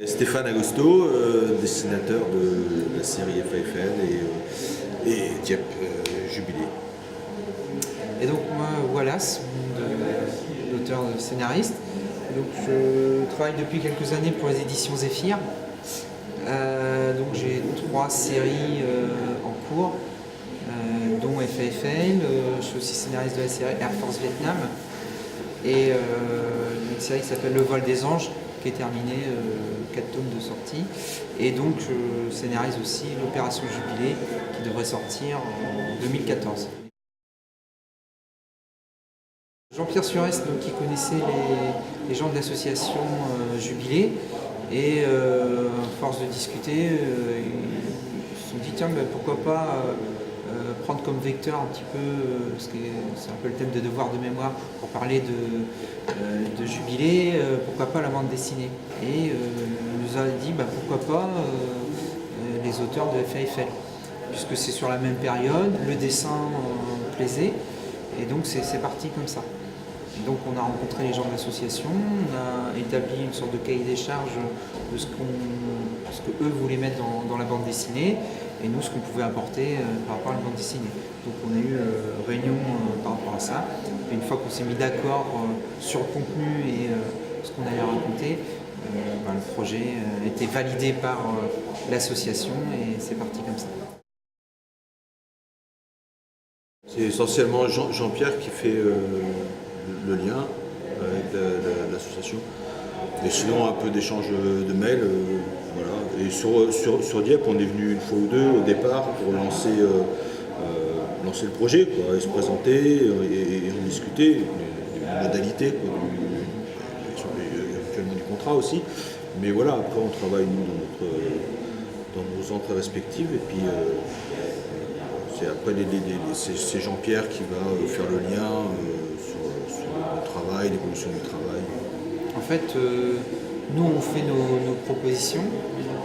Stéphane Agosto, dessinateur de la série FAFL et Dieppe Jubilé. Et donc moi, Wallace, l'auteur scénariste. Donc je travaille depuis quelques années pour les éditions Zéphyr. Donc j'ai 3 séries en cours, dont FAFL. Je suis aussi scénariste de la série Air Force Vietnam et une série qui s'appelle Le Vol des Anges, qui est terminée, 4 tomes de sortie. Et donc je scénarise aussi l'Opération Jubilé, qui devrait sortir en 2014. Jean-Pierre Surest, donc, qui connaissait les gens de l'association Jubilé, et à force de discuter, ils se sont dit tiens, ben, pourquoi pas prendre comme vecteur un petit peu, parce que c'est un peu le thème de devoir de mémoire, pour parler de Jubilé, pourquoi pas la bande dessinée. Et il nous a dit bah, pourquoi pas les auteurs de FAFL, puisque c'est sur la même période, le dessin plaisait, et donc c'est parti comme ça. Donc on a rencontré les gens de l'association, on a établi une sorte de cahier des charges de ce qu'eux voulaient mettre dans la bande dessinée, et nous ce qu'on pouvait apporter par rapport à la bande dessinée. Donc on a eu réunion par rapport à ça, et une fois qu'on s'est mis d'accord sur le contenu et ce qu'on allait raconter, le projet a été validé par l'association et c'est parti comme ça. C'est essentiellement Jean-Pierre qui fait le lien avec l'association. Et sinon, un peu d'échange de mails. Voilà. Et sur Dieppe, on est venu une fois ou deux au départ pour lancer le projet, quoi, et se présenter et en discuter des modalités, quoi, éventuellement du contrat aussi. Mais voilà, après on travaille nous dans nos entrées respectives et puis c'est après c'est Jean-Pierre qui va faire le lien sur le travail, l'évolution du travail. En fait, nous on fait nos propositions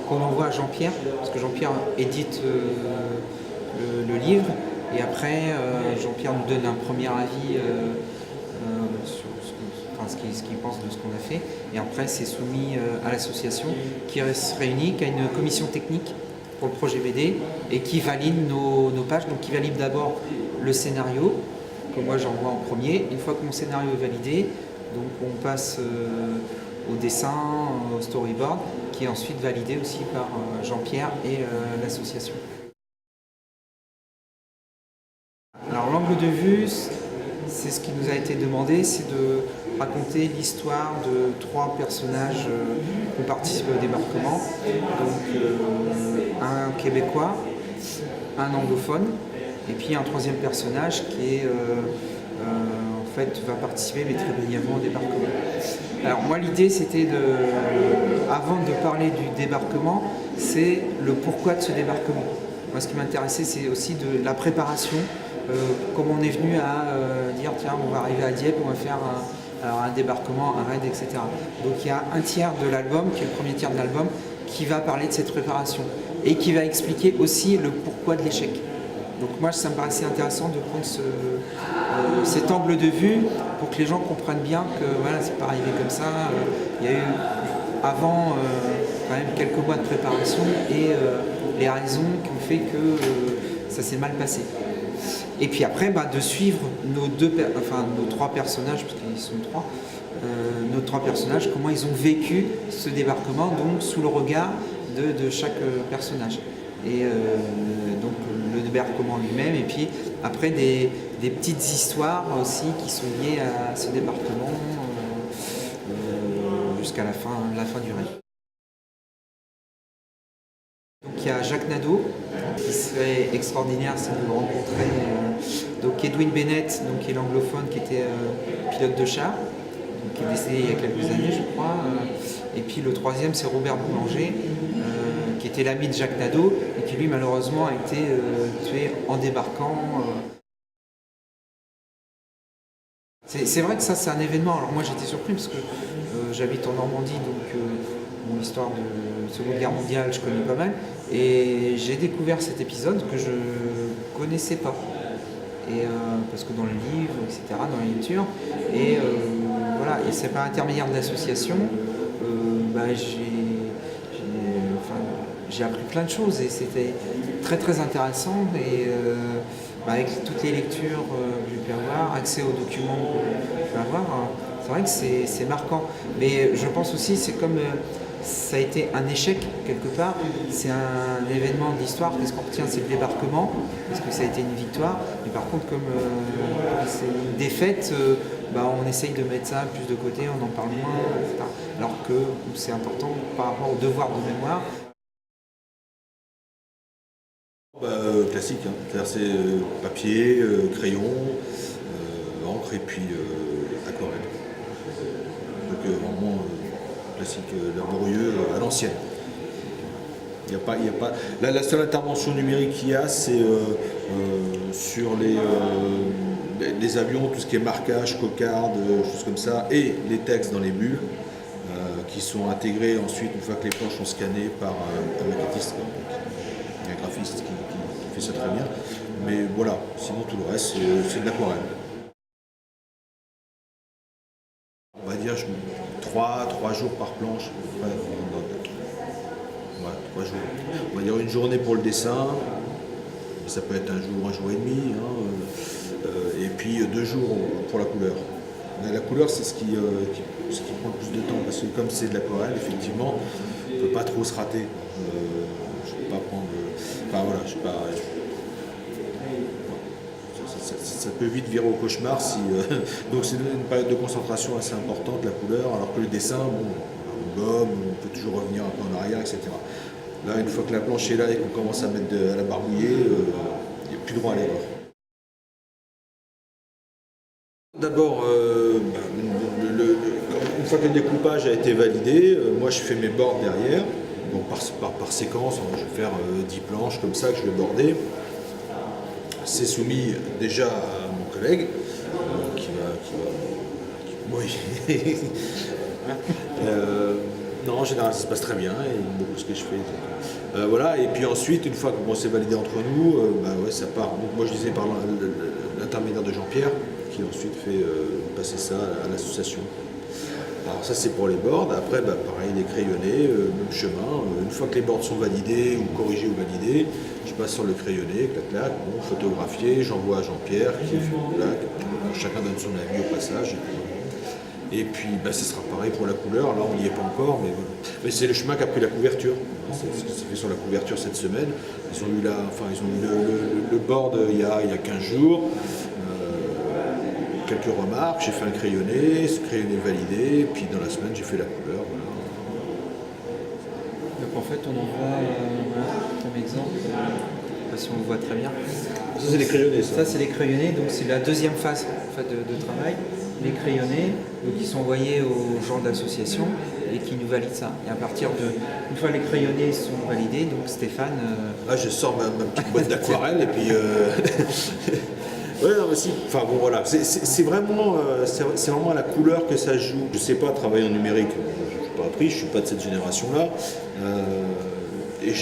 qu'on envoie à Jean-Pierre, parce que Jean-Pierre édite le livre, et après Jean-Pierre nous donne un premier avis sur ce qu'il pense de ce qu'on a fait, et après c'est soumis à l'association qui se réunit, qui a une commission technique pour le projet BD et qui valide nos pages, donc qui valide d'abord le scénario que moi j'envoie en premier. Une fois que mon scénario est validé, donc on passe au dessin, au storyboard, qui est ensuite validé aussi par Jean-Pierre et l'association. Alors l'angle de vue, c'est ce qui nous a été demandé, c'est de raconter l'histoire de 3 personnages qui ont participé au débarquement. Donc un Québécois, un anglophone, et puis un 3e personnage qui est en fait va participer mais très brièvement au débarquement. Alors moi l'idée c'était avant de parler du débarquement, c'est le pourquoi de ce débarquement. Moi ce qui m'intéressait c'est aussi de la préparation, comment on est venu à dire tiens on va arriver à Dieppe, on va faire un débarquement, un raid, etc. Donc il y a un tiers de l'album, qui est le premier tiers de l'album, qui va parler de cette préparation et qui va expliquer aussi le pourquoi de l'échec. Donc moi ça me paraissait intéressant de prendre cet angle de vue pour que les gens comprennent bien que voilà, c'est pas arrivé comme ça. Il y a eu avant quand même quelques mois de préparation et les raisons qui ont fait que ça s'est mal passé. Et puis après de suivre nos 3 personnages, parce qu'ils sont 3, nos 3 personnages, comment ils ont vécu ce débarquement, donc sous le regard de chaque personnage. Et donc le débarquement lui-même, et puis après des petites histoires aussi qui sont liées à ce débarquement jusqu'à la fin du règne. Donc il y a Jacques Nadeau, qui serait extraordinaire si vous le rencontrez. Donc Edwin Bennett, donc, qui est l'anglophone, qui était pilote de char, qui est décédé il y a quelques années je crois. Et puis le 3e c'est Robert Boulanger, qui était l'ami de Jacques Nadeau et qui lui malheureusement a été tué en débarquant. C'est vrai que ça c'est un événement. Alors moi j'étais surpris parce que j'habite en Normandie, donc mon histoire de Seconde Guerre mondiale je connais pas mal, et j'ai découvert cet épisode que je connaissais pas. Et parce que dans le livre, etc., dans la lecture, et voilà, et c'est par intermédiaire de l'association, j'ai appris plein de choses et c'était très très intéressant. Et avec toutes les lectures que j'ai pu avoir, accès aux documents que j'ai pu avoir, c'est vrai que c'est marquant. Mais je pense aussi, c'est comme ça a été un échec quelque part, c'est un événement de l'histoire, qu'est-ce qu'on retient, c'est le débarquement, parce que ça a été une victoire. Mais par contre, comme c'est une défaite, on essaye de mettre ça plus de côté, on en parle moins, etc. Alors que c'est important par rapport au devoir de mémoire. Classique, hein. C'est-à-dire c'est papier, crayon, encre et puis aquarelle. Donc vraiment classique, laborieux, à l'ancienne. Il y a pas. La seule intervention numérique qu'il y a, c'est sur les avions, tout ce qui est marquage, cocarde, choses comme ça, et les textes dans les bulles, qui sont intégrés ensuite une fois que les planches sont scannées par un maquettiste, un graphiste qui fait ça très bien. Mais voilà, sinon tout le reste, c'est de l'aquarelle. On va dire 3 jours par planche. Ouais, 3 jours. On va dire une journée pour le dessin, ça peut être un jour et demi, hein, et puis 2 jours pour la couleur. La couleur, c'est ce qui prend le plus de temps, parce que comme c'est de l'aquarelle, effectivement, on ne peut pas trop se rater. Je ne peux pas prendre. Enfin voilà, je sais pas. Ça peut vite virer au cauchemar si. Donc c'est une période de concentration assez importante, la couleur, alors que le dessin, bon, on gomme, on peut toujours revenir un peu en arrière, etc. Là, une fois que la planche est là et qu'on commence à mettre à la barbouiller, il n'y a plus droit à l'erreur. D'abord, une fois que le découpage a été validé, moi je fais mes bords derrière. Donc par séquence, je vais faire 10 planches comme ça que je vais border. C'est soumis déjà à mon collègue qui va. Oui. Non, en général, ça se passe très bien, il aime beaucoup ce que je fais. Voilà, et puis ensuite, une fois que c'est validé entre nous, ça part. Donc, moi, je disais par l'intermédiaire de Jean-Pierre, qui ensuite fait passer ça à l'association. Alors, ça, c'est pour les boards. Après, pareil, les crayonnés, même chemin. Une fois que les boards sont validés, ou corrigés ou validés, je passe sur le crayonné, clac, photographié, j'envoie à Jean-Pierre, qui fait clac, chacun donne son avis au passage. Et puis ce sera pareil pour la couleur, là on n'y est pas encore, mais voilà. Mais c'est le chemin qu'a pris la couverture. C'est ce qui s'est fait sur la couverture cette semaine. Ils ont eu le board il y a 15 jours. Quelques remarques, j'ai fait un crayonné, ce crayonné validé, puis dans la semaine j'ai fait la couleur. Voilà. Donc en fait on en voit comme exemple, je ne sais pas si on le voit très bien. Ça c'est les crayonnés ça. Ça c'est les crayonnés, donc c'est la deuxième phase en fait, de travail. Les crayonnés, donc ils sont envoyés aux gens de l'association et qui nous valident ça. Et à partir une fois les crayonnés sont validés, donc Stéphane. Je sors ma petite boîte d'aquarelle et puis. Ouais, non, mais si. Enfin bon, voilà. C'est vraiment à la couleur que ça joue. Je sais pas travailler en numérique. Je n'ai pas appris. Je suis pas de cette génération-là. Et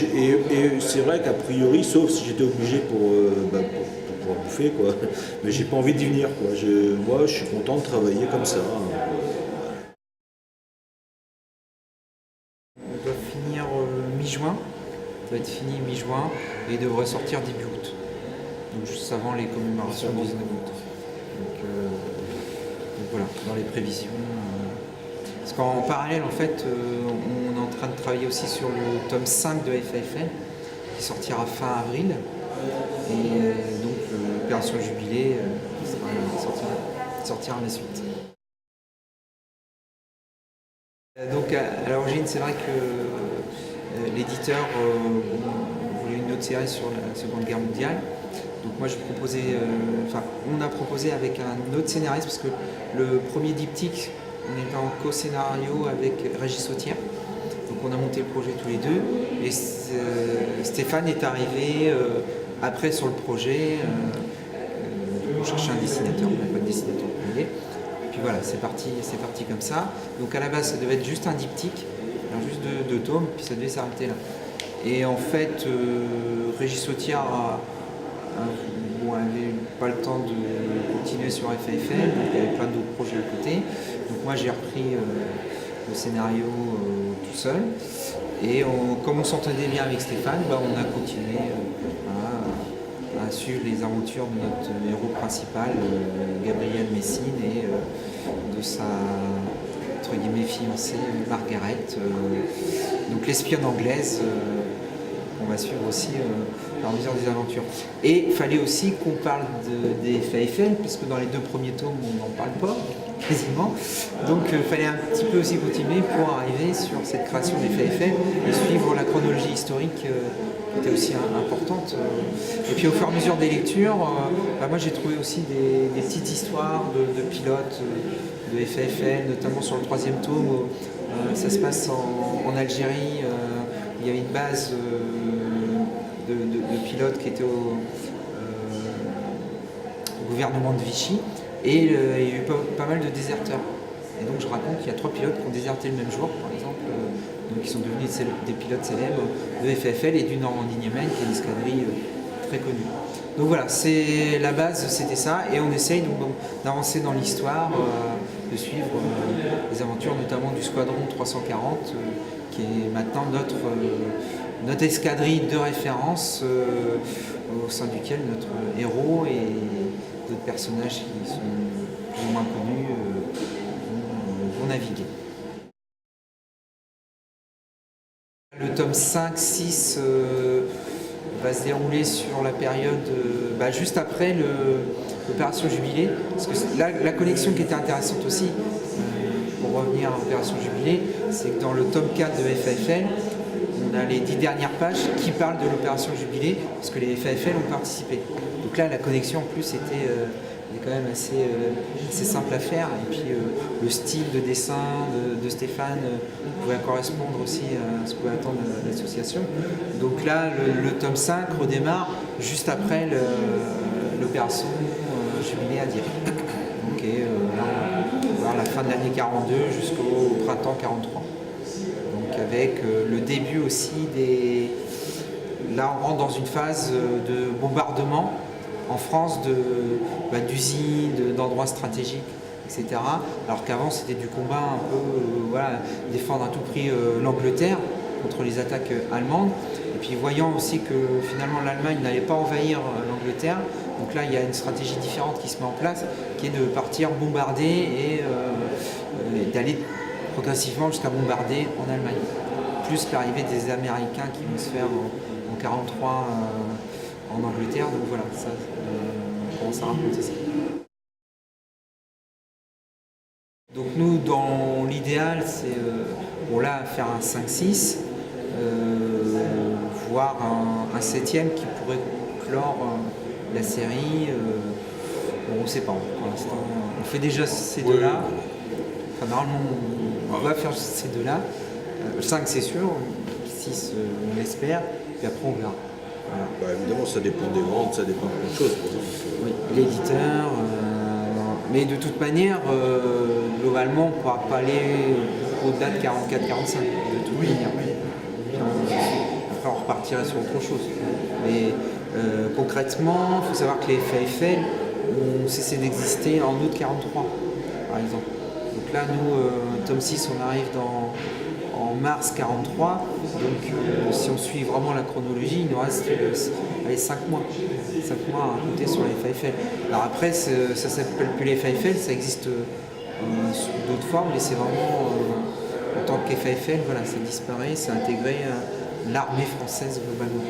c'est vrai qu'a priori, sauf si j'étais obligé pour pouvoir bouffer, quoi. Mais j'ai pas envie d'y venir, quoi. Moi, je suis content de travailler comme ça. On doit finir mi-juin. Ça va être fini mi-juin et devrait sortir début août. Donc juste avant les commémorations du 19 août. Donc voilà, dans les prévisions. Parce qu'en parallèle, en fait, on est en train de travailler aussi sur le tome 5 de FAFL, qui sortira fin avril. Et donc l'opération Jubilé sortira à la suite. Donc à l'origine, c'est vrai que l'éditeur voulait une autre série sur la Seconde Guerre mondiale. Donc moi on a proposé avec un autre scénariste, parce que le premier diptyque, on était en co-scénario avec Régis Sautière. Donc on a monté le projet tous les deux. Et Stéphane est arrivé après sur le projet. On cherchait un dessinateur, on n'avait pas de dessinateur premier. Puis voilà, c'est parti comme ça. Donc à la base, ça devait être juste un diptyque, alors juste deux tomes, puis ça devait s'arrêter là. Et en fait, Régis Sautière avait pas le temps de continuer sur FAFL, donc il y avait plein d'autres projets à côté. Donc moi j'ai repris le scénario tout seul. Et comme on s'entendait bien avec Stéphane, on a continué à suivre les aventures de notre héros principal, Gabriel Messine, et de sa entre guillemets fiancée Margaret, donc l'espionne anglaise. On va suivre aussi à mesure des aventures. Et il fallait aussi qu'on parle des faits Eiffel, puisque dans les 2 premiers tomes, on n'en parle pas, quasiment. Donc il fallait un petit peu aussi continuer pour arriver sur cette création des faits Eiffel et suivre la chronologie historique qui était aussi importante. Et puis au fur et à mesure des lectures, moi j'ai trouvé aussi des petites histoires de pilotes de faits Eiffel, notamment sur le 3e tome, où ça se passe en Algérie. Il y avait une base de pilotes qui était au gouvernement de Vichy, et il y a eu pas mal de déserteurs. Et donc je raconte qu'il y a 3 pilotes qui ont déserté le même jour, par exemple, donc qui sont devenus des pilotes célèbres de FFL et du Normandie-Niemen, qui est une escadrille très connue. Donc voilà, c'est la base, c'était ça, et on essaye donc d'avancer dans l'histoire, de suivre les aventures notamment du Squadron 340, qui est maintenant notre escadrille de référence, au sein duquel notre héros et d'autres personnages qui sont plus ou moins connus vont naviguer. Le tome 5, 6 va se dérouler sur la période juste après l'opération Jubilé, parce que la connexion qui était intéressante aussi, pour revenir à l'opération Jubilé, c'est que dans le tome 4 de FFL, on a les 10 dernières pages qui parlent de l'opération Jubilé, parce que les FFL ont participé. Donc là, la connexion en plus était quand même assez simple à faire, et puis le style de dessin de Stéphane pouvait correspondre aussi à ce que pouvait attendre l'association. Donc là, le tome 5 redémarre juste après l'opération Jubilé à Dieppe. Donc vers la fin de l'année 42 jusqu'au printemps 43. Donc avec le début aussi Là, on rentre dans une phase de bombardement en France d'usines, d'endroits stratégiques, etc. Alors qu'avant, c'était du combat un peu, défendre à tout prix l'Angleterre contre les attaques allemandes. Et puis voyant aussi que finalement l'Allemagne n'allait pas envahir l'Angleterre, donc là il y a une stratégie différente qui se met en place, qui est de partir bombarder et d'aller progressivement jusqu'à bombarder en Allemagne. Plus l'arrivée des Américains qui vont se faire en 1943 en Angleterre, donc voilà, ça, on commence à raconter ça. Donc nous, dans l'idéal, c'est faire un 5-6, voire un 7e qui pourrait clore la série. On ne sait pas, pour l'instant. On fait déjà ces deux-là. Enfin, normalement, on va faire ces deux-là. Le 5, c'est sûr. Le 6, on l'espère. Puis après, on verra. Voilà. Évidemment, ça dépend des ventes, ça dépend de plein de choses. Oui, l'éditeur. Mais de toute manière, globalement, on ne pourra pas aller au-delà de 44-45. De toute manière. Après, on repartirait sur autre chose. Mais concrètement, il faut savoir que les FFL ont cessé d'exister en août 43, par exemple. Donc là, nous, tome 6, on arrive en mars 43. Donc si on suit vraiment la chronologie, il nous reste 5 mois. 5 mois à raconter sur les FFL. Alors après, ça ne s'appelle plus les FFL, ça existe sous d'autres formes, mais c'est vraiment en tant qu'FFL, voilà, ça disparaît, c'est intégré à l'armée française globalement.